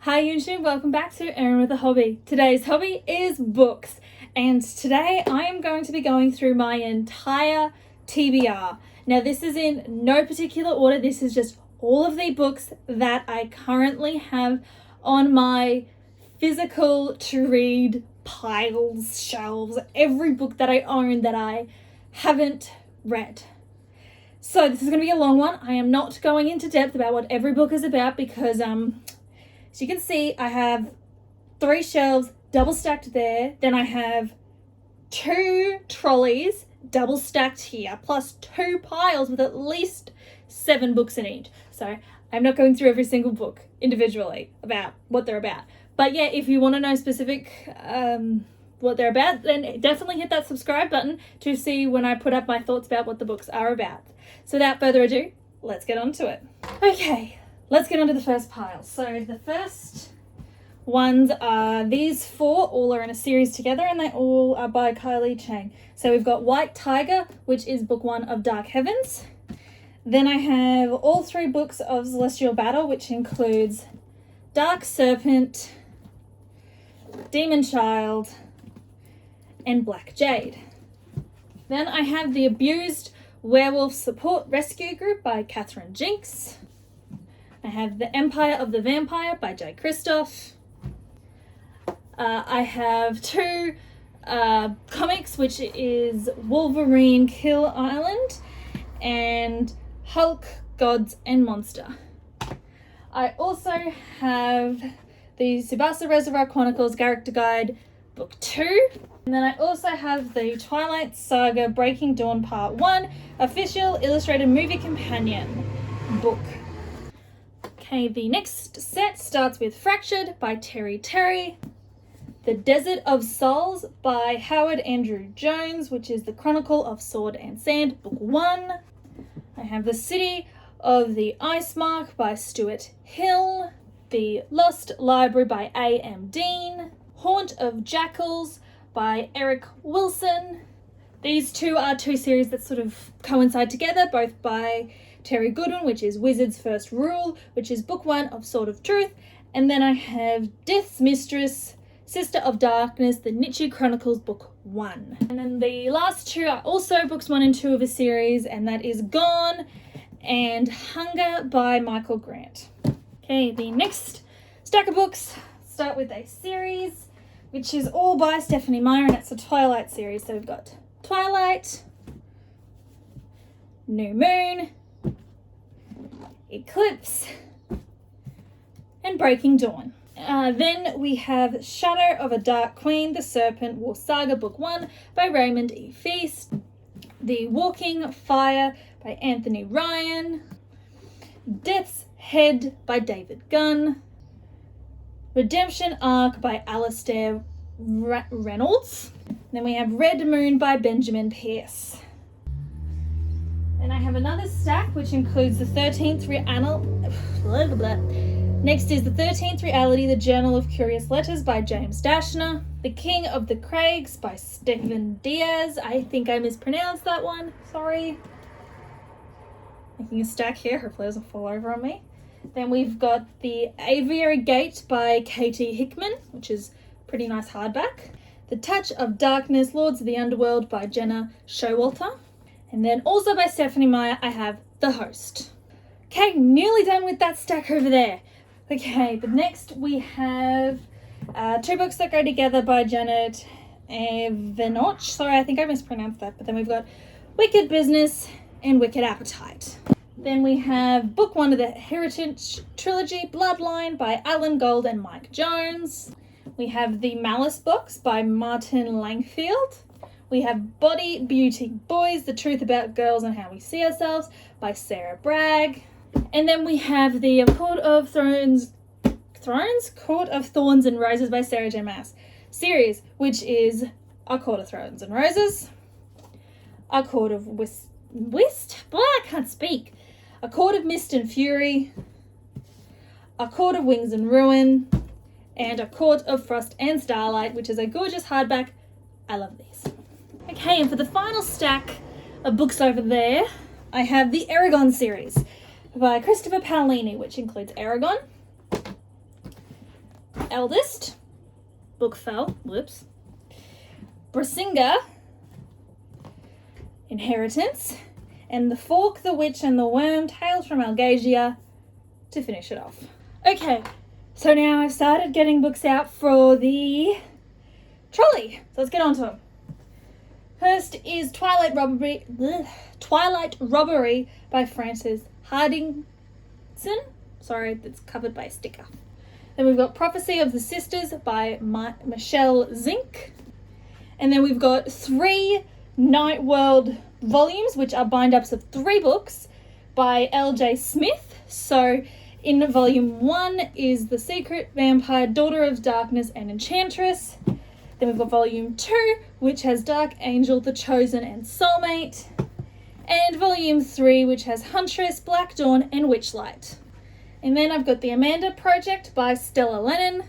Hi YouTube, welcome back to Erin with a Hobby. Today's hobby is books, and today I am going to be going through my entire TBR. Now this is in no particular order, this is just all of the books that I currently have on my physical to read piles, shelves, every book that I own that I haven't read. So this is going to be a long one. I am not going into depth about what every book is about because as you can see, I have 3 shelves double stacked there. Then I have 2 trolleys double stacked here, plus 2 piles with at least 7 books in each. So I'm not going through every single book individually about what they're about. But yeah, if you want to know specific what they're about, then definitely hit that subscribe button to see when I put up my thoughts about what the books are about. So without further ado, let's get on to it. Okay. Let's get on to the first pile. So the first ones are these 4, all are in a series together, and they all are by Kylie Chang. So we've got White Tiger, which is book 1 of Dark Heavens. Then I have all 3 books of Celestial Battle, which includes Dark Serpent, Demon Child, and Black Jade. Then I have the Abused Werewolf Support Rescue Group by Catherine Jinks. I have The Empire of the Vampire by J. Kristoff. I have 2 comics, which is Wolverine Kill Island and Hulk, Gods and Monster. I also have the Tsubasa Reservoir Chronicles Character Guide Book 2. And then I also have the Twilight Saga Breaking Dawn Part 1 Official Illustrated Movie Companion book. Okay, the next set starts with Fractured by Terry Terry, The Desert of Souls by Howard Andrew Jones, which is the Chronicle of Sword and Sand, Book 1. I have The City of the Ice Mark by Stuart Hill, The Lost Library by A.M. Dean, Haunt of Jackals by Eric Wilson. These 2 are 2 series that sort of coincide together, both by Terry Goodwin, which is Wizard's First Rule, which is book 1 of Sword of Truth. And then I have Death's Mistress, Sister of Darkness, the Nietzsche Chronicles, book 1. And then the last 2 are also books 1 and 2 of a series, and that is Gone and Hunger by Michael Grant. Okay, the next stack of books start with a series, which is all by Stephanie Meyer, and it's a Twilight series. So we've got Twilight, New Moon, Eclipse, and Breaking Dawn. Then we have Shadow of a Dark Queen, The Serpent War Saga, Book 1 by Raymond E. Feast, The Walking Fire by Anthony Ryan, Death's Head by David Gunn, Redemption Arc by Alastair Reynolds. Then we have Red Moon by Benjamin Pierce. Then I have another stack which includes the 13th Next is the 13th Reality, The Journal of Curious Letters by James Dashner, The King of the Craigs by Stephen Diaz. I think I mispronounced that one, sorry. Making a stack here, hopefully it doesn't fall over on me. Then we've got The Aviary Gate by Katie Hickman, which is pretty nice hardback. The Touch of Darkness, Lords of the Underworld by Jenna Showalter. And then also by Stephanie Meyer, I have The Host. Okay, nearly done with that stack over there. Okay, but next we have 2 books that go together by Janet Venoch. Sorry, I think I mispronounced that. But then we've got Wicked Business and Wicked Appetite. Then we have book 1 of the Heritage Trilogy, Bloodline by Alan Gold and Mike Jones. We have The Malice Box by Martin Langfield. We have Body, Beauty, Boys, The Truth About Girls and How We See Ourselves by Sarah Bragg. And then we have the Court of Thorns and Roses by Sarah J. Maas series, which is A Court of Thorns and Roses, A Court of I can't speak. A Court of Mist and Fury, A Court of Wings and Ruin, and A Court of Frost and Starlight, which is a gorgeous hardback. I love these. Okay, and for the final stack of books over there, I have the Aragon series by Christopher Paolini, which includes Aragon, Eldest, book fell, whoops. Brasinga, Inheritance, and The Fork, the Witch, and the Worm, Tales from Algasia to finish it off. Okay, so now I've started getting books out for the trolley, so let's get on to them. First is Twilight Robbery by Frances Hardingson. Sorry, it's covered by a sticker. Then we've got Prophecy of the Sisters by Michelle Zink. And then we've got 3 Night World volumes, which are bind-ups of 3 books by L.J. Smith. So in volume 1 is The Secret Vampire, Daughter of Darkness, and Enchantress. Then we've got volume 2, which has Dark Angel, The Chosen, and Soulmate. And volume 3, which has Huntress, Black Dawn, and Witchlight. And then I've got The Amanda Project by Stella Lennon.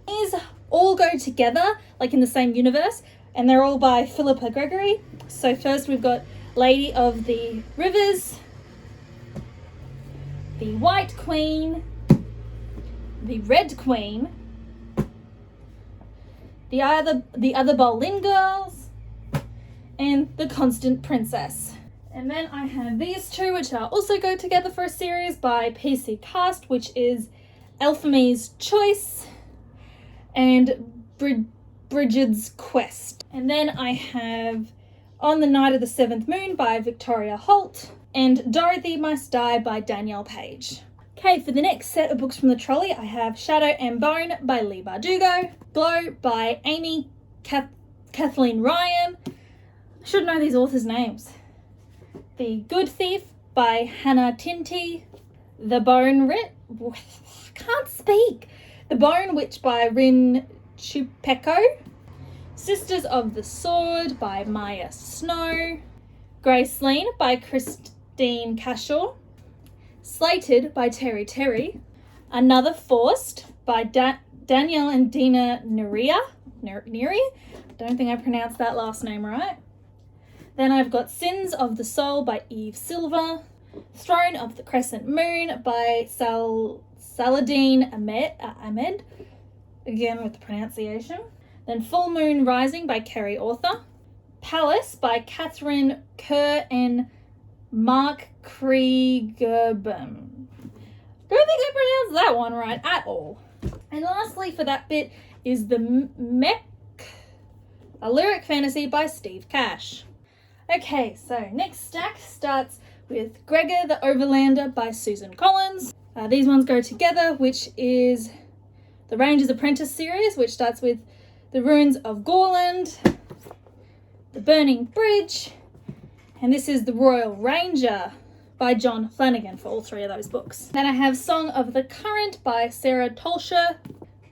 These all go together, like in the same universe, and they're all by Philippa Gregory. So first we've got Lady of the Rivers, The White Queen, The Red Queen, The Other Boleyn Girls, and The Constant Princess. And then I have these 2, which are also go together for a series by PC Cast, which is Alpheme's Choice and Brigid's Quest. And then I have On the Night of the Seventh Moon by Victoria Holt and Dorothy Must Die by Danielle Page. Okay, for the next set of books from the trolley, I have Shadow and Bone by Leigh Bardugo, Glow by Amy Kathleen Ryan. I should know these authors' names. The Good Thief by Hannah Tinty, The Bone Witch by Rin Chupeko, Sisters of the Sword by Maya Snow, Graceline by Christine Cashaw, Slated by Terry Terry, Another Forced by Danielle and Dina Neri. Don't think I pronounced that last name right. Then I've got Sins of the Soul by Eve Silver, Throne of the Crescent Moon by Saladin Ahmed, again with the pronunciation. Then Full Moon Rising by Kerry Arthur, Palace by Catherine Kerr and Mark Kriegerbaum. Don't think I pronounced that one right at all. And lastly for that bit is The Mech, a lyric fantasy by Steve Cash. Okay, so next stack starts with Gregor the Overlander by Susan Collins. These ones go together, which is the Ranger's Apprentice series, which starts with The Ruins of Gorland, The Burning Bridge, and this is The Royal Ranger by John Flanagan for all 3 of those books. Then I have Song of the Current by Sarah Tolscher,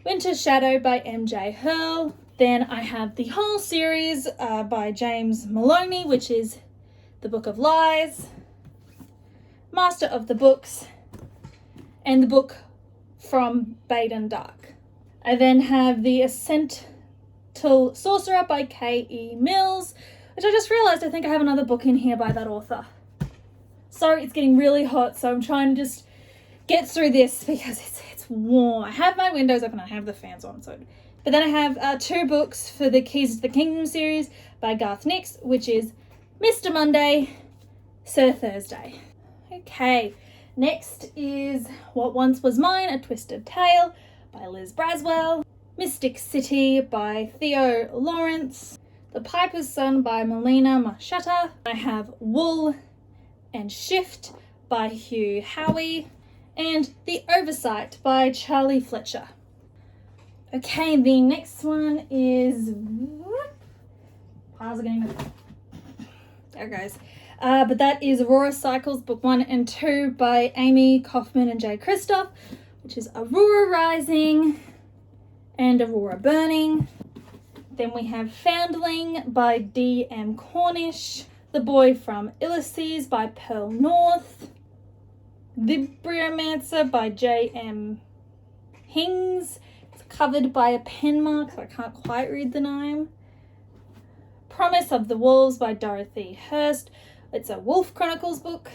Winter Shadow by MJ Hurl. Then I have the whole series by James Maloney, which is The Book of Lies, Master of the Books, and the book from Baden Dark. I then have The Essential Sorcerer by K.E. Mills, which I just realised I think I have another book in here by that author. Sorry, it's getting really hot, so I'm trying to just get through this because it's warm. I have my windows open, I have the fans on, so... But then I have 2 books for the Keys to the Kingdom series by Garth Nix, which is Mr. Monday, Sir Thursday. Okay, next is What Once Was Mine, A Twisted Tale by Liz Braswell, Mystic City by Theo Lawrence, The Piper's Son by Melina Marchetta. I have Wool and Shift by Hugh Howey, and The Oversight by Charlie Fletcher. Okay, the next one is... How's it going? There it goes. But that is Aurora Cycles, Book 1 and 2 by Amy Kaufman and Jay Kristoff, which is Aurora Rising and Aurora Burning. Then we have Foundling by D.M. Cornish, The Boy from Ulysses by Pearl North, Vibriomancer by J.M. Hings, covered by a pen mark, so I can't quite read the name. Promise of the Wolves by Dorothy Hurst. It's a Wolf Chronicles book.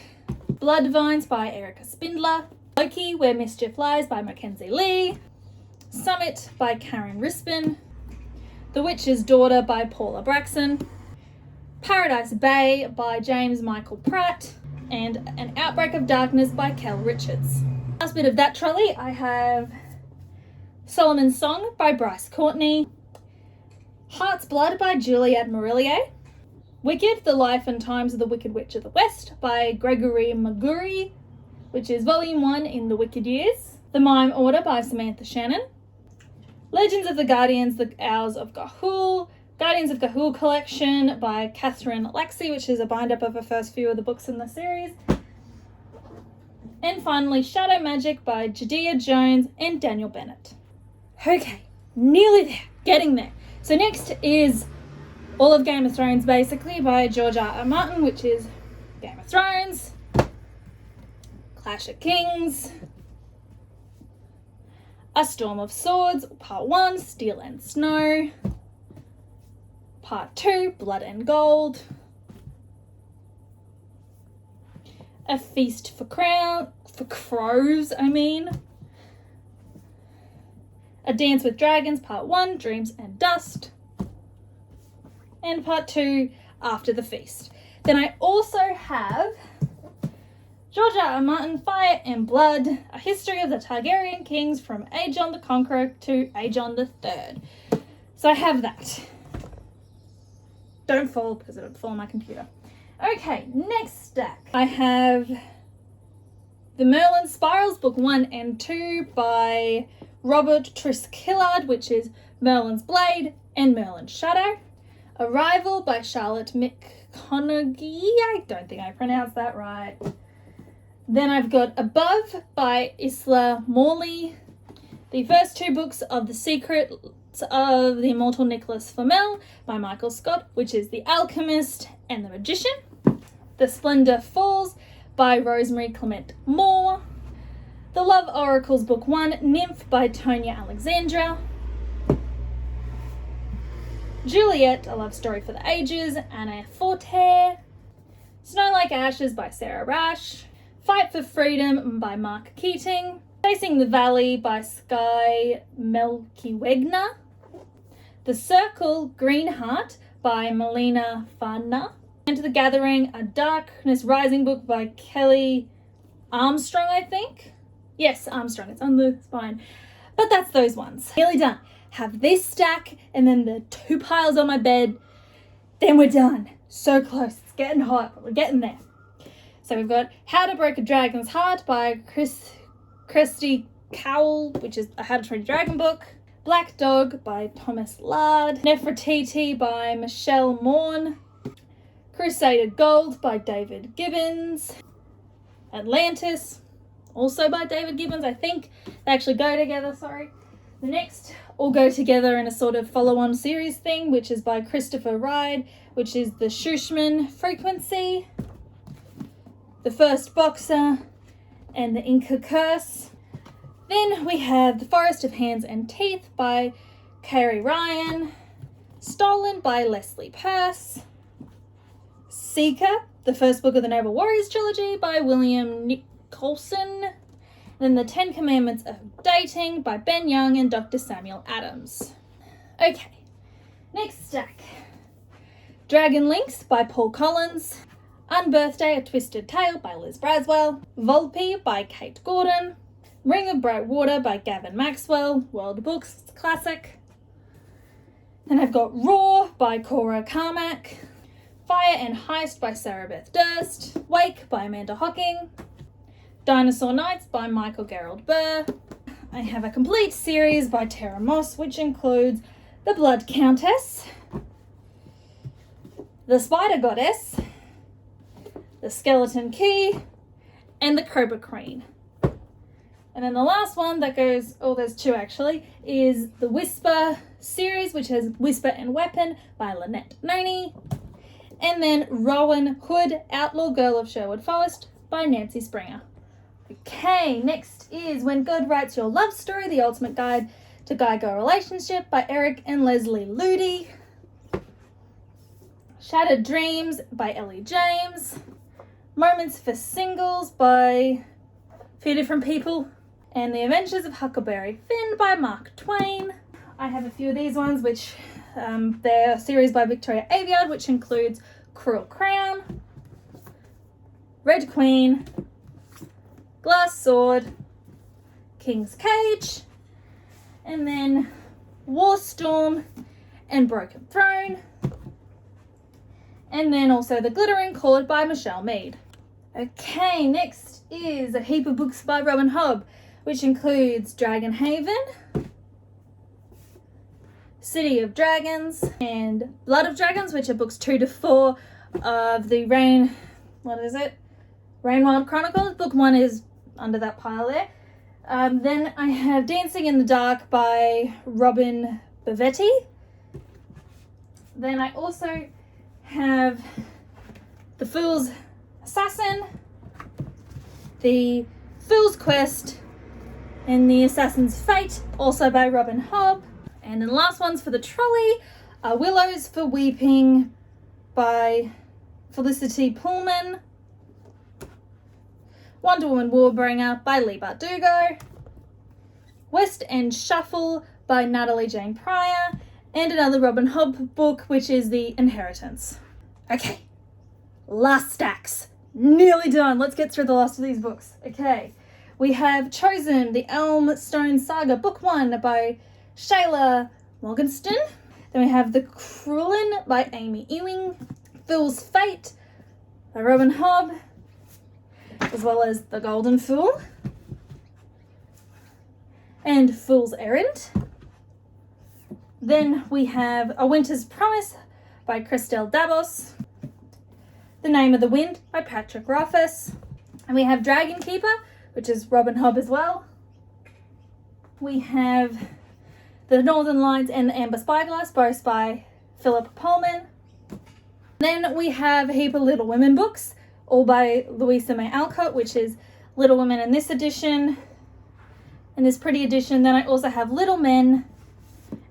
Blood Vines by Erica Spindler. Loki, Where Mischief Lies by Mackenzie Lee. Summit by Karen Rispin, The Witch's Daughter by Paula Braxton, Paradise Bay by James Michael Pratt, and An Outbreak of Darkness by Kel Richards. Last bit of that trolley, I have Solomon's Song by Bryce Courtney, Heart's Blood by Juliette Marillier, Wicked, The Life and Times of the Wicked Witch of the West by Gregory Maguri, which is Volume 1 in the Wicked Years, The Mime Order by Samantha Shannon, Legends of the Guardians, The Owls of Ga'Hoole, Guardians of Ga'Hoole Collection by Catherine Laxey, which is a bind-up of the first few of the books in the series, and finally Shadow Magic by Jadiah Jones and Daniel Bennett. Okay, nearly there, getting there. So next is all of Game of Thrones, basically, by George R.R. Martin, which is Game of Thrones, Clash of Kings, A Storm of Swords, Part 1, Steel and Snow, Part 2, Blood and Gold, A Feast for Crows, A Dance with Dragons, Part 1, Dreams and Dust, and Part 2, After the Feast. Then I also have George R.R. Martin, Fire and Blood, A History of the Targaryen Kings from Aegon the Conqueror to Aegon the Third. So I have that. Don't fall, because it'll fall on my computer. Okay, next stack. I have The Merlin Spirals, Book 1 and 2 by Robert Triskillard, which is Merlin's Blade and Merlin's Shadow. Arrival by Charlotte McConaughey. I don't think I pronounced that right. Then I've got Above by Isla Morley. The first 2 books of The Secrets of the Immortal Nicholas Flamel by Michael Scott, which is The Alchemist and the Magician. The Splendor Falls by Rosemary Clement Moore. The Love Oracles Book 1, Nymph by Tonya Alexandra. Juliet, A Love Story for the Ages, Anna Forte. Snow Like Ashes by Sarah Rash. Fight for Freedom by Mark Keating. Chasing the Valley by Sky Melchiwegner. The Circle, Green Heart by Melina Farna. Enter the Gathering, A Darkness Rising book by Kelly Armstrong, I think. Yes, Armstrong, it's on the spine. But that's those ones. Nearly done. Have this stack and then the 2 piles on my bed. Then we're done. So close. It's getting hot, but we're getting there. So we've got How to Break a Dragon's Heart by Kirsty Cowell, which is a How to Train a Dragon book. Black Dog by Thomas Lard. Nefertiti by Michelle Morn. Crusader Gold by David Gibbons. Atlantis, also by David Gibbons. I think they actually go together, sorry. The next all go together in a sort of follow-on series thing, which is by Christopher Ride, which is The Shushman Frequency, The First Boxer, and The Inca Curse. Then we have The Forest of Hands and Teeth by Carrie Ryan, Stolen by Leslie Peirce, Seeker, the first book of the Noble Warriors trilogy by William Nicholson. Then The 10 Commandments of Dating by Ben Young and Dr. Samuel Adams. Okay, next stack. Dragon Links by Paul Collins. Unbirthday, A Twisted Tale by Liz Braswell. Volpe by Kate Gordon. Ring of Bright Water by Gavin Maxwell. World Books classic. Then I've got Raw by Cora Carmack. Fire and Heist by Sarah Beth Durst. Wake by Amanda Hocking. Dinosaur Nights by Michael Gerald Burr. I have a complete series by Tara Moss, which includes The Blood Countess, The Spider Goddess, The Skeleton Key, and The Cobra Queen. And then the last one that goes, oh, there's 2 actually, is the Whisper series, which has Whisper and Weapon by Lynette Noni. And then Rowan Hood, Outlaw Girl of Sherwood Forest by Nancy Springer. Okay, next is When God Writes Your Love Story, The Ultimate Guide to Guy-Girl Relationship by Eric and Leslie Ludy. Shattered Dreams by Ellie James. Moments for Singles by a few different people. and The Adventures of Huckleberry Finn by Mark Twain. I have a few of these ones, which they're a series by Victoria Aveyard, which includes Cruel Crown, Red Queen, Glass Sword, King's Cage, and then War Storm and Broken Throne, and then also The Glittering Cord by Michelle Mead. Okay, next is a heap of books by Robin Hobb, which includes Dragon Haven, City of Dragons, and Blood of Dragons, which are books 2 to 4 of the Rainwild Chronicles. Book 1 is under that pile there. Then I have Dancing in the Dark by Robin Bevetti. Then I also have The Fool's Assassin, The Fool's Quest, and The Assassin's Fate, also by Robin Hobb. And then the last ones for the trolley are Willows for Weeping by Felicity Pullman, Wonder Woman Warbringer by Leigh Bardugo, West End Shuffle by Natalie Jane Pryor, and another Robin Hobb book, which is The Inheritance. Okay, last stacks. Nearly done. Let's get through the last of these books. Okay, we have chosen the Elm Stone Saga, Book 1 by Shayla Morgenstern. Then we have The Cruelin by Amy Ewing, Fool's Fate by Robin Hobb, as well as The Golden Fool and Fool's Errand. Then we have A Winter's Promise by Christelle Dabos, The Name of the Wind by Patrick Rothfuss, and we have Dragon Keeper, which is Robin Hobb as well. We have The Northern Lights and the Amber Spyglass, both by Philip Pullman. Then we have a heap of Little Women books, all by Louisa May Alcott, which is Little Women in this edition, in this pretty edition. Then I also have Little Men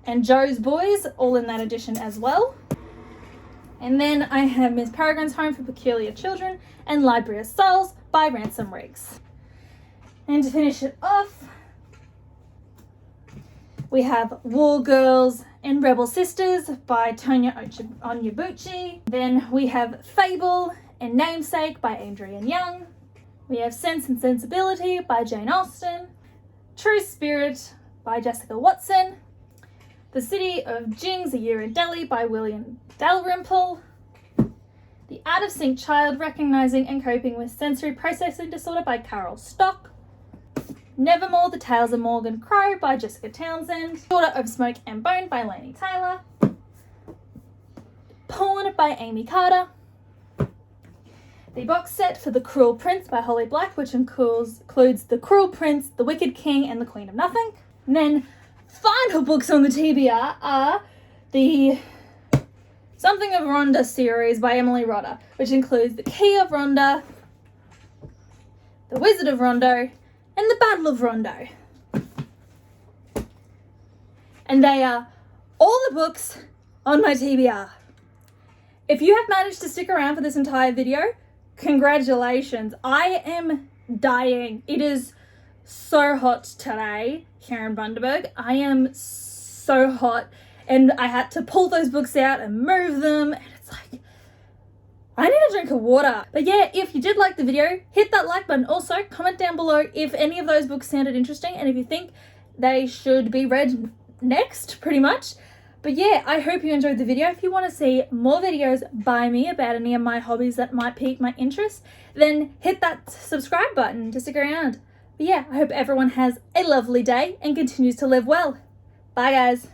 and Joe's Boys, all in that edition as well. And then I have Miss Peregrine's Home for Peculiar Children and Library of Souls by Ransom Riggs. And to finish it off, we have War Girls and Rebel Sisters by Tonya Onyebuchi. Then we have Fable and Namesake by Adrienne Young. We have Sense and Sensibility by Jane Austen. True Spirit by Jessica Watson. The City of Jings, A Year in Delhi by William Dalrymple. The Out of Sync Child, Recognizing and Coping with Sensory Processing Disorder by Carol Stock. Nevermore, The Tales of Morgan Crow by Jessica Townsend. Daughter of Smoke and Bone by Laini Taylor. Pawn by Amy Carter. The box set for The Cruel Prince by Holly Black, which includes The Cruel Prince, The Wicked King, and The Queen of Nothing. And then final books on the TBR are the Something of Rhonda series by Emily Rodda, which includes The Key of Rhonda, The Wizard of Rondo, and The Battle of Rondo. And they are all the books on my TBR. If you have managed to stick around for this entire video, congratulations. I am dying. It is so hot today here in Bundaberg. I am so hot, and I had to pull those books out and move them, and it's like, I need a drink of water. But yeah, if you did like the video, hit that like button. Also, comment down below if any of those books sounded interesting and if you think they should be read next, pretty much. But yeah, I hope you enjoyed the video. If you want to see more videos by me about any of my hobbies that might pique my interest, then hit that subscribe button to stick around. But yeah, I hope everyone has a lovely day and continues to live well. Bye guys.